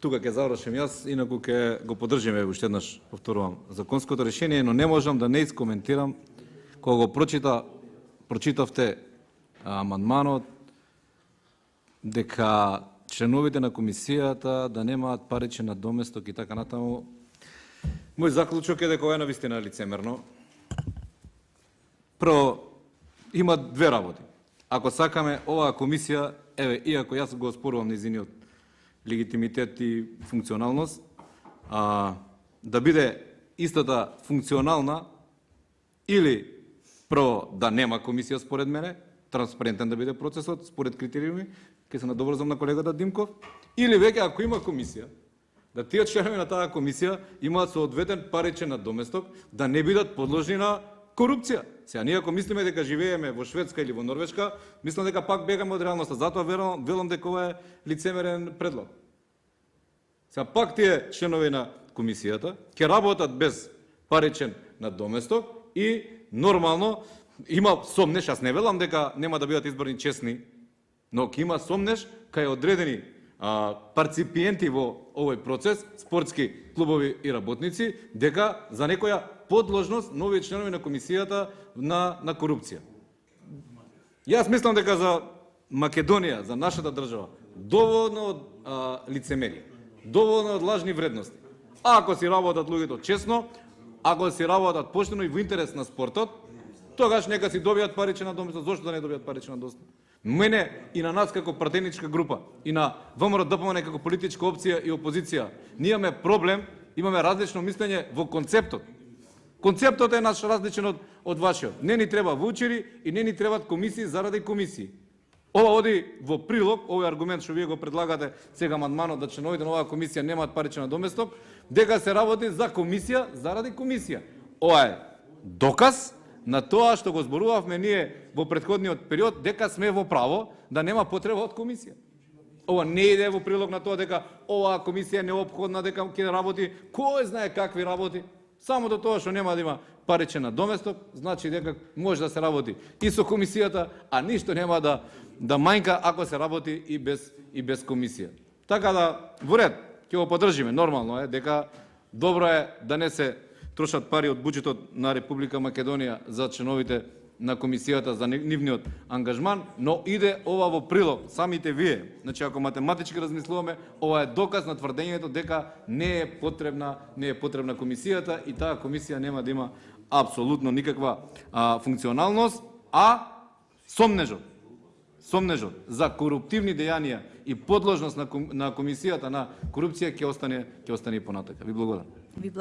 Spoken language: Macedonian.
Тука ќе завршим јас, инаку ќе го поддржиме уште еднаш, повторувам, законското решение, но не можам да не искоментирам кога го прочитавте амандманот дека членовите на комисијата да немаат паричен надоместок и така натаму. Мој заклучок е дека ова е навистина лицемерно. Прво, има две работи. Ако сакаме оваа комисија, иако јас го оспорувам нејзиниот легитимитет и функционалност, да биде истата функционална или прво да нема комисија според мене, транспарентен да биде процесот според критериуми, ќе се надобрзам на колегата Димков, или веќе ако има комисија, да тие членови на таа комисија имаат соодветен паричен надоместок, да не бидат подложни на корупција. Сега, ние ако мислиме дека живееме во Шведска или во Норвешка, мислам дека пак бегаме од реалноста. Затоа велам дека ова е лицемерен предлог. Сега, пак тие членови на комисијата ќе работат без паричен надоместок и нормално има сомнеш, јас не велам дека нема да бидат изборни честни, но ќе има сомнеш кај одредени парципиенти во овој процес, спортски клубови и работници, дека за некоја подложност нови членови на комисијата на корупција. Јас мислам дека за Македонија, за нашата држава, доволно од лицемерие, доволно од лажни вредности. Ако си работат луѓето честно, ако си работат поштено и во интерес на спортот, тогаш нека си добијат паричен надоместок. Зошто да не добијат паричен надоместок? Мене и на нас како пратеничка група и на ВМРО-ДПМН како политичка опција и опозиција, ние имаме проблем, имаме различно мислење во концептот. Концептот е наш различен од вашиот. Не ни треба ваучери и не ни требаат комисии заради комисии. Ова оди во прилог, овој аргумент што вие го предлагате сега амандманот да членовите на оваа комисија немаат паричен надоместок, дека се работи за комисија заради комисија. Ова е доказ на тоа што го зборувавме ние во претходниот период, дека сме во право да нема потреба од комисија. Ова не иде во прилог на тоа дека оваа комисија е неопходна, дека ќе работи кој знае какви работи. Само до тоа што нема да има паричен надоместок, значи дека може да се работи и со комисијата, а ништо нема да мањка ако се работи и без комисија. Така да, во ред, ќе го поддржиме, нормално е дека добро е да не се трошат пари од буџетот на Република Македонија за членовите на комисијата за нивниот ангажман, но иде ова во прилог, самите вие. Значи, ако математички размислуваме, ова е доказ на тврдењето дека не е потребна комисијата и таа комисија нема да има апсолутно никаква функционалност, а сомнежот за коруптивни дејанија и подложност на комисијата на корупција ќе остане и понатака. Ви благодарам.